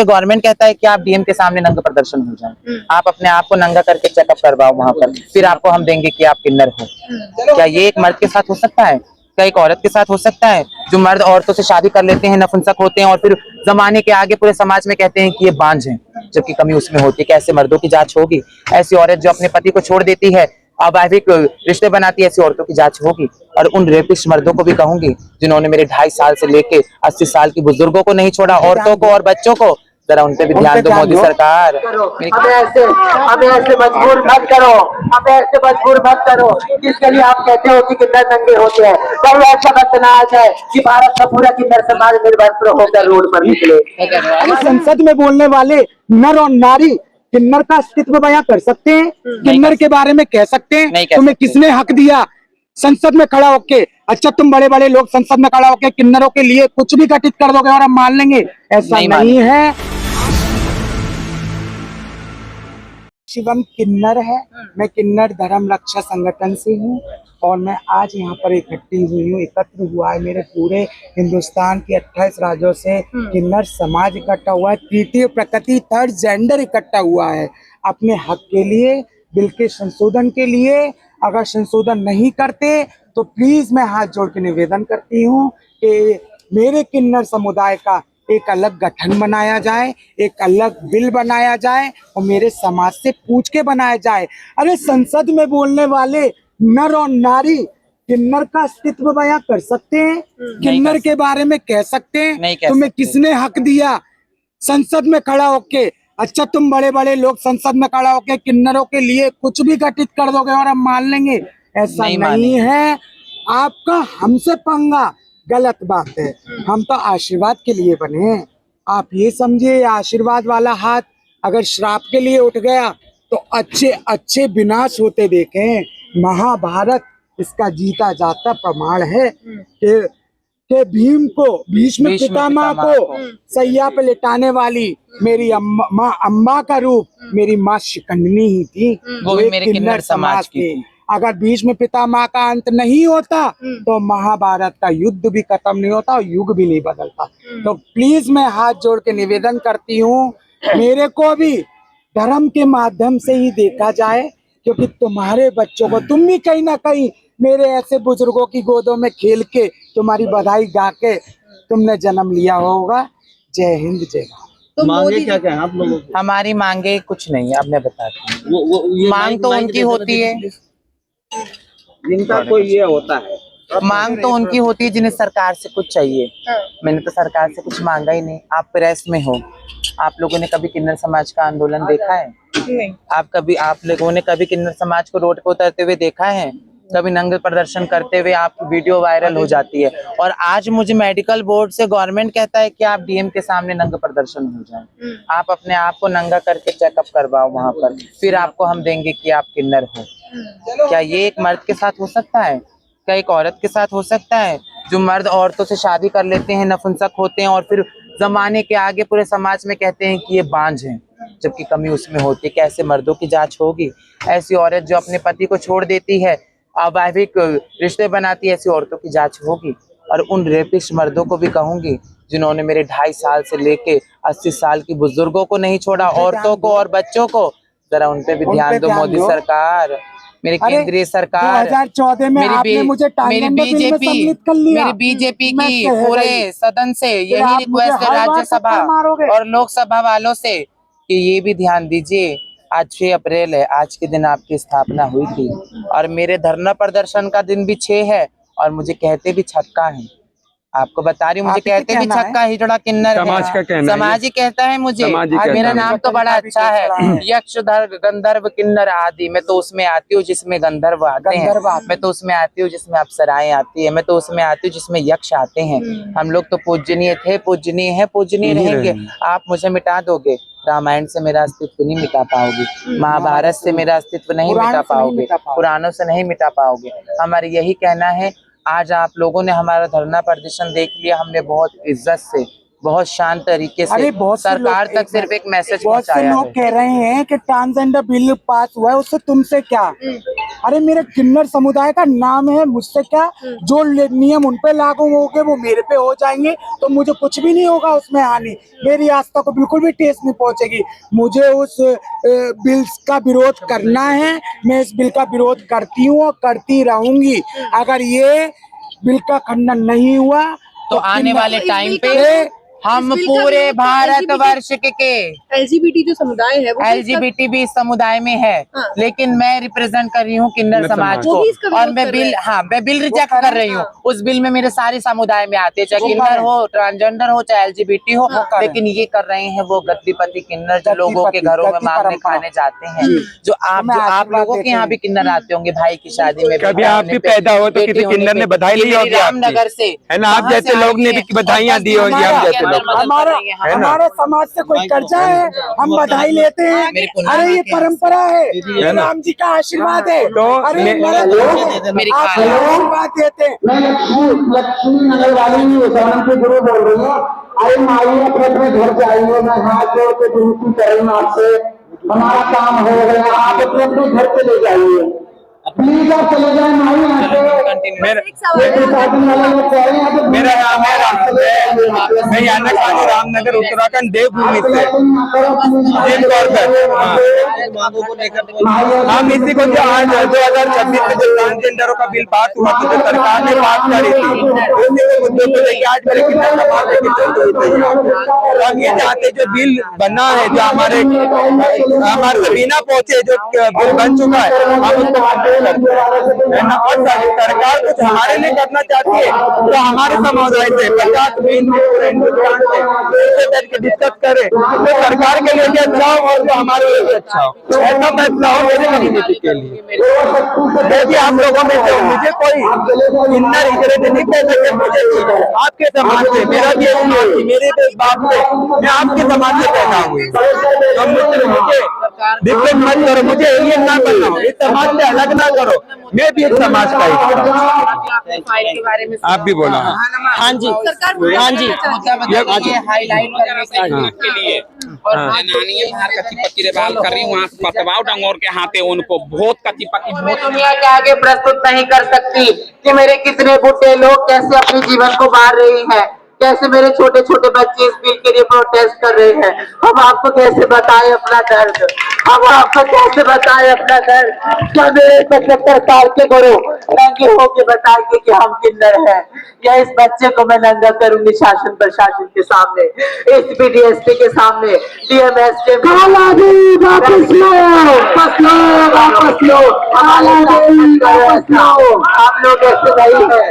Government कहता है कि आप डीएम के सामने नंगा प्रदर्शन हो जाए, आप अपने आप को नंगा करके चेकअप करवाओ वहां पर, फिर आपको हम देंगे कि आप किन्नर हो। क्या ये एक मर्द के साथ हो सकता है? क्या एक औरत के साथ हो सकता है? जो मर्द औरतों से शादी कर लेते हैं, नपुंसक होते हैं और फिर जमाने के आगे पूरे समाज में कहते हैं कि ये बांझ हैं, जबकि कमी उसमें होती है। कैसे मर्दों की जांच होगी? ऐसी औरत जो अपने पति को छोड़ देती है, अवैधिक रिश्ते बनाती है, ऐसी औरतों की जांच होगी। और उन रेपिस्ट मर्दों को भी कहूंगी जिन्होंने मेरे 2.5 साल से लेके 80 साल की बुजुर्गों को नहीं छोड़ा, औरतों को और बच्चों को, जरा उन पे भी ध्यान दो मोदी सरकार। हमें ऐसे मजबूर मत करो, हमें ऐसे मजबूर मत करो जिसके लिए आप कहते हो कि किन्नर नंगे होते हैं। पर ऐसा मत ना आ जाए कि भारत का पूरा किन्नर समाज निर्वस्त्र होकर रोड पर निकले। संसद में बोलने वाले नर और नारी किन्नर का अस्तित्व बयां कर सकते हैं? किन्नर के बारे में कह सकते हैं? तुम्हें किसने हक दिया संसद में खड़ा होके? अच्छा, तुम बड़े बड़े लोग संसद में खड़ा होके किन्नरों के लिए कुछ भी घटित कर दोगे और हम मान लेंगे? ऐसा नहीं है। शिवम किन्नर है, मैं किन्नर धर्म रक्षा संगठन से हूँ और मैं आज यहाँ पर इकट्ठी हुई हूँ, एकत्र हुआ है मेरे पूरे हिंदुस्तान के 28 राज्यों से किन्नर समाज इकट्ठा हुआ है। तृतीय प्रकृति, थर्ड जेंडर इकट्ठा हुआ है अपने हक के लिए, बिल के संशोधन के लिए। अगर संशोधन नहीं करते तो प्लीज मैं हाथ जोड़ के निवेदन करती हूँ कि मेरे किन्नर समुदाय का एक अलग गठन बनाया जाए, एक अलग बिल बनाया जाए और मेरे समाज से पूछ के बनाया जाए। अरे संसद में बोलने वाले नर और नारी किन्नर का अस्तित्व बयां कर सकते हैं? किन्नर के बारे में कह सकते हैं? तुम्हें किसने हक दिया संसद में खड़ा होके? अच्छा, तुम बड़े बड़े लोग संसद में खड़ा होके किन्नरों के लिए कुछ भी घटित कर दोगे और हम मान लेंगे? ऐसा नहीं है। आपका हमसे पंगा गलत बात है। हम तो आशीर्वाद के लिए बने हैं। आप ये समझिए, आशीर्वाद वाला हाथ अगर श्राप के लिए उठ गया तो अच्छे अच्छे विनाश होते देखे हैं। महाभारत इसका जीता जाता प्रमाण है कि भीम को, भीष्म पितामह को सैया पे लिटाने वाली मेरी अम्मा का रूप मेरी माँ शिकंडनी ही थी, वो भी मेरे किन्नर समाज की थी। अगर भीष्म पितामह का अंत नहीं होता तो महाभारत का युद्ध भी खत्म नहीं होता और युग भी नहीं बदलता। तो प्लीज मैं हाथ जोड़ के निवेदन करती हूँ, मेरे को भी धर्म के माध्यम से ही देखा जाए, क्योंकि तुम्हारे बच्चों को, तुम भी कहीं ना कहीं मेरे ऐसे बुजुर्गों की गोदों में खेल के, तुम्हारी बधाई गा के तुमने जन्म लिया होगा। जय हिंद, जय भारत। तो मांगे क्या क्या है आप लोगों को? हमारी मांगे कुछ नहीं है, अब मैं बताती हूँ। मांग तो उनकी होती है जिनका कोई ये होता है, मांग तो उनकी होती है जिन्हें सरकार से कुछ चाहिए। मैंने तो सरकार से कुछ मांगा ही नहीं। आप प्रेस में हो, आप लोगों ने कभी किन्नर समाज का आंदोलन देखा है? नहीं। आप लोगों ने कभी किन्नर समाज को रोड पे उतरते हुए देखा है? कभी नंगे प्रदर्शन करते हुए आपकी वीडियो वायरल हो जाती है और आज मुझे मेडिकल बोर्ड से गवर्नमेंट कहता है कि आप डीएम के सामने नंगा प्रदर्शन हो जाए, आप अपने आप को नंगा करके चेकअप करवाओ वहां पर, फिर आपको हम देंगे कि आप किन्नर हो। क्या ये एक मर्द के साथ हो सकता है? क्या एक औरत के साथ हो सकता है? जो मर्द औरतों से शादी कर लेते हैं, नपुंसक होते हैं और फिर जमाने के आगे पूरे समाज में कहते हैं कि ये बांझ हैं, जबकि कमी उसमें होती है। कैसे मर्दों की जांच होगी? ऐसी औरत जो अपने पति को छोड़ देती है, अवैधिक रिश्ते बनाती है, ऐसी औरतों की जांच होगी। और उन रेपिस्ट मर्दों को भी कहूंगी जिन्होंने मेरे 2.5 साल से लेके 80 साल की बुजुर्गों को नहीं छोड़ा, औरतों को और बच्चों को, जरा उन पे भी ध्यान दो मोदी सरकार, मेरी केंद्रीय सरकार। 2014 में आपने मुझे मेरी बीजेपी की पूरे सदन से यही रिक्वेस्ट है राज्यसभा और लोकसभा वालों से कि ये भी ध्यान दीजिए, आज 6 अप्रैल है, आज के दिन आपकी स्थापना हुई थी और मेरे धरना प्रदर्शन का दिन भी 6 है और मुझे कहते भी छक्का है। आपको बता रही हूँ, मुझे कहते भी छक्का हिजड़ा किन्नर है। समाज ही कहता है मुझे। मेरा नाम तो बड़ा अच्छा है, यक्ष गंधर्व किन्नर आदि। मैं तो उसमें आती हूँ जिसमें गंधर्व आते हैं, मैं तो उसमें आती हूँ जिसमें अप्सराएं आती है, मैं तो उसमें आती हूँ जिसमें यक्ष आते हैं। हम लोग तो पूजनीय थे, पूजनीय है, पूजनीय रहेंगे। आप मुझे मिटा दोगे, रामायण से मेरा अस्तित्व नहीं मिटा पाओगे, महाभारत से मेरा अस्तित्व नहीं मिटा पाओगे, पुराणों से नहीं मिटा पाओगे। हमारे यही कहना है। आज आप लोगों ने हमारा धरना प्रदर्शन देख लिया, हमने बहुत इज्जत से, बहुत शांत तरीके से सरकार तक सिर्फ एक मैसेज पहुंचाया है। लोग कह रहे हैं कि ट्रांसजेंडर बिल पास हुआ है, उससे तुमसे क्या? अरे मेरे किन्नर समुदाय का नाम है, मुझसे क्या जो नियम उन पे लागू होंगे वो मेरे पे हो जाएंगे, तो मुझे कुछ भी नहीं होगा उसमें हानि, मेरी आस्था को बिल्कुल भी ठेस नहीं पहुंचेगी। मुझे उस बिल्स का विरोध करना है, मैं इस बिल का विरोध करती हूँ और करती रहूंगी। अगर ये बिल का खंडन नहीं हुआ तो आने वाले टाइम पे हम पूरे भारतवर्ष के एलजीबीटी जो समुदाय है वो LGBT भी इस समुदाय में है, हाँ। लेकिन मैं रिप्रेजेंट कर रही हूँ किन्नर समाज को, वो भी इसका और विरोध मैं कर बिल रहे हैं। मैं बिल रिजेक्ट कर रही हूँ। उस बिल में मेरे सारे समुदाय में आते हैं, चाहे किन्नर हो, ट्रांसजेंडर हो, चाहे LGBT हो, लेकिन ये कर रहे हैं वो गद्दीपति किन्नर जो लोगों के घरों में मांगने खाने जाते हैं। जो आप लोगों के यहाँ भी किन्नर आते होंगे भाई की शादी में, कभी आप भी पैदा हो तो किसी किन्नर ने बधाई ली होगी रामनगर से, है ना? आप जैसे लोग ने भी बधाइयाँ दी होंगी, हम जैसे लोग हमारे समाज से कोई कर्जा है, हम बधाई लेते हैं। अरे ये परंपरा है, ये राम जी का आशीर्वाद है। तो अरे मेरी आप आशीर्वाद देते हैं। मैं लक्ष्मी नगर वाली सवनम के गुरु बोल रही हूँ। अरे माइए अपने अपने घर से आइए, मैं हाथ जोड़ के विनती कर रही हूँ आपसे, हमारा काम हो गया, आप अपने अपने घर चले जाइए, प्लीज आप चले जाए माई यहाँ से। मेरा नाम है रामनगर, मैं याना खानी रामनगर उत्तराखंड देवभूमि से हम इसी को जो आज 2026 में जो ट्रांसजेंडरों का बिल पास हुआ था, जो सरकार ने पास करी थी, उसी मुद्दों को लेकर आज मेरे किसान समाज के चलते हम ये चाहते जो बिल बना है, जो हमारे तक बिना पहुंचे जो बिल बन चुका है, हम उसको है ना। और सरकार कुछ हमारे लिए करना चाहती है तो हमारे समुदाय से 50 हिंदुस्तान से डिस्कस करे तो सरकार के लिए भी अच्छा हो और तो हमारे लिए भी अच्छा हो। ऐसा फैसला हो मेरे कम्युनिटी के लिए। देखिए आप लोगों में से मुझे कोई किन्नर इधर नहीं कह सकते, मुझे आपके समाज से, मेरा भी समाज से, मेरे बाप से, मैं आपके समाज से पैदा हुई, तो मुझे डिफरेंट मत करो, मुझे एलियन ना बनाओ, इस समाज से अलग ना करो, मैं भी एक समाज का ही। आप भी बोला। हाँ जी, हाँ जी, हाईलाइट करने के लिए और जनानी बाहर कथी पति रेवाल कर रही वहाँ से पतवाओ डंगोर के हाथे उनको बहुत कथी पति दुनिया के आगे प्रस्तुत नहीं कर सकती कि मेरे कितने बुढ़े लोग कैसे अपने जीवन को मार रही हैं, कैसे मेरे छोटे छोटे बच्चे इस बिल के लिए प्रोटेस्ट कर रहे हैं। हम आपको कैसे बताएं अपना दर्द, हम आपको कैसे बताएं अपना दर्द। क्या मेरे 75 साल के गुरु नंगे होके बताएंगे कि हम किन्नर हैं, या इस बच्चे को मैं नंगा करूंगी शासन प्रशासन के सामने, इस BDSP के सामने, DMS के वापस लो, वापस लो, वापस लो, हम लोग ऐसे नहीं है,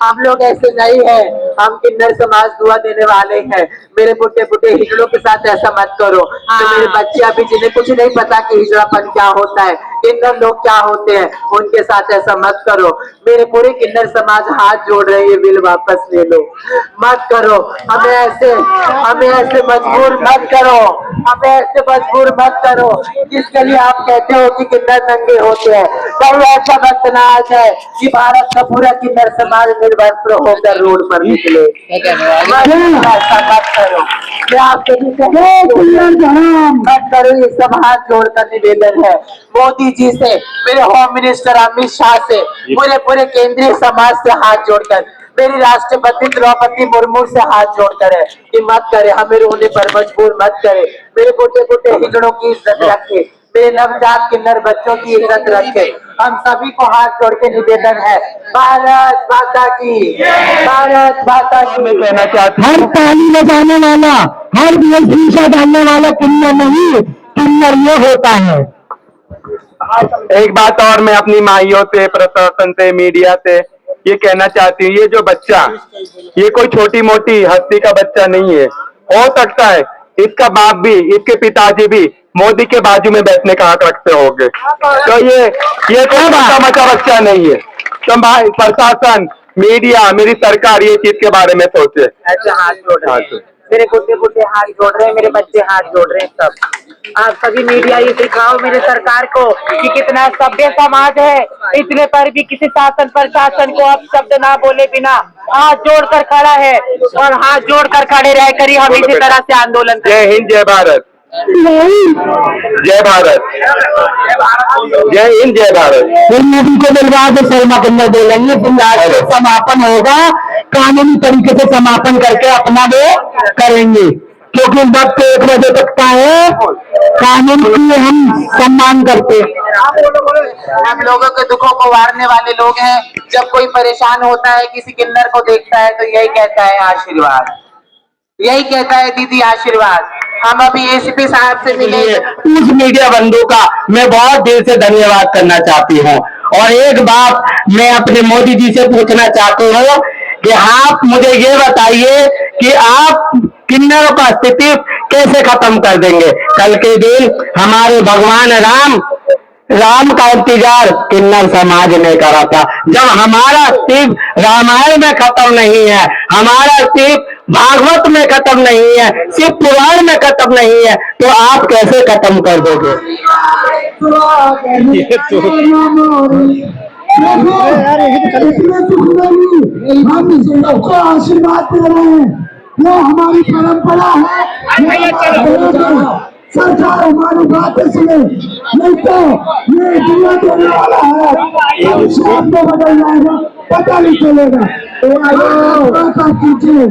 हम लोग ऐसे नहीं है, हम किन्नर समाज दुआ देने वाले हैं। मेरे बुढ़े बुढ़े हिजड़ों के साथ ऐसा मत करो। तो मेरे बच्चे अभी जिन्हें कुछ नहीं पता कि हिजड़ापन क्या होता है, किन्नर लोग क्या होते हैं, उनके साथ ऐसा मत करो। मेरे पूरे किन्नर समाज हाथ जोड़ रहे हैं, बिल वापस ले लो, मत करो। हमें ऐसे मजबूर मत करो, हमें ऐसे मजबूर मत करो जिसके लिए आप कहते हो कि किन्नर नंगे होते हैं। पर ऐसा मत ना आ जाए कि भारत का पूरा किन्नर समाज निर्वस्त्र होकर रोड पर निकले। ऐसा मत करो, मैं आपसे भी मत करो। ये सब हाथ जोड़कर निवेदन है मोदी जी से, मेरे होम मिनिस्टर अमित शाह से, पूरे केंद्रीय समाज से हाथ जोड़कर, मेरी राष्ट्रपति द्रौपदी मुर्मू से हाथ जोड़कर है कि मत करे, हमें रोने पर मजबूर मत करे। मेरे बुढ़े बुढ़े हिजड़ों की इज्जत रखे, मेरे नवजात किन्नर बच्चों की इज्जत रखे। हम सभी को हाथ जोड़ के निवेदन है, भारत माता की, भारत माता की। मैं कहना चाहता हर ताली बजाने वाला, हर शीशा डालने वाला किन्नर नहीं, किन्नर ये होता है। एक बात और मैं अपनी माइयों से, प्रशासन से, मीडिया से ये कहना चाहती हूँ, ये जो बच्चा, ये कोई छोटी मोटी हस्ती का बच्चा नहीं है। हो सकता है इसका बाप भी, इसके पिताजी भी मोदी के बाजू में बैठने का हक रखते होंगे, तो ये कोई छोटा मोटा बच्चा नहीं है। तो भाई प्रशासन, मीडिया, मेरी सरकार ये चीज के बारे में सोचे। ऐसे हाथ जोड़ रहे हैं, मेरे बुढ़े बुढ़े हाथ जोड़ रहे हैं, मेरे बच्चे हाथ जोड़ रहे हैं। सब आप सभी मीडिया ये दिखाओ मेरे सरकार को कि कितना सभ्य समाज है, इतने पर भी किसी शासन प्रशासन को अब शब्द ना बोले बिना हाथ जोड़कर खड़ा है, और हाथ जोड़कर खड़े रहकर ही हम इसी तरह से आंदोलन जय हिंद, जय भारत। जय भारत, जय हिंद, जय भारत। फिर मोदी को दिलवा दो, शर्मा किन्नर बोलेंगे, फिर राष्ट्रीय समापन होगा, कानूनी तरीके से समापन करके अपना वो करेंगे, क्योंकि वक्त 1 बजे तक का है, कानून की हम सम्मान करते हैं। हम लोगों के दुखों को वारने वाले लोग हैं। जब कोई परेशान होता है, किसी किन्नर को देखता है, तो यही कहता है आशीर्वाद, यही कहता है दीदी आशीर्वाद। हम अभी एसीपी साहब से मिले। उस मीडिया बंधु का मैं बहुत दिल से धन्यवाद करना चाहती हूँ। और एक बात मैं अपने मोदी जी से पूछना चाहती हूँ कि आप मुझे ये बताइए कि आप किन्नरों का स्थिति कैसे खत्म कर देंगे। कल के दिन हमारे भगवान राम का इंतजार किन्नर समाज ने करा था। जब हमारा अस्तित्व रामायण में खत्म नहीं है, हमारा अस्तित्व भागवत में खत्म नहीं है, शिव पुराण में खत्म नहीं है, तो आप कैसे खत्म कर दोगे। हम आशीर्वाद दे रहे हैं, वो हमारी परंपरा है। सरकार हमारी बातें सुने, नहीं तो ये दुनिया देने वाला है, शाम में बदल जाएगा, पता नहीं चलेगा। तो कीजिए।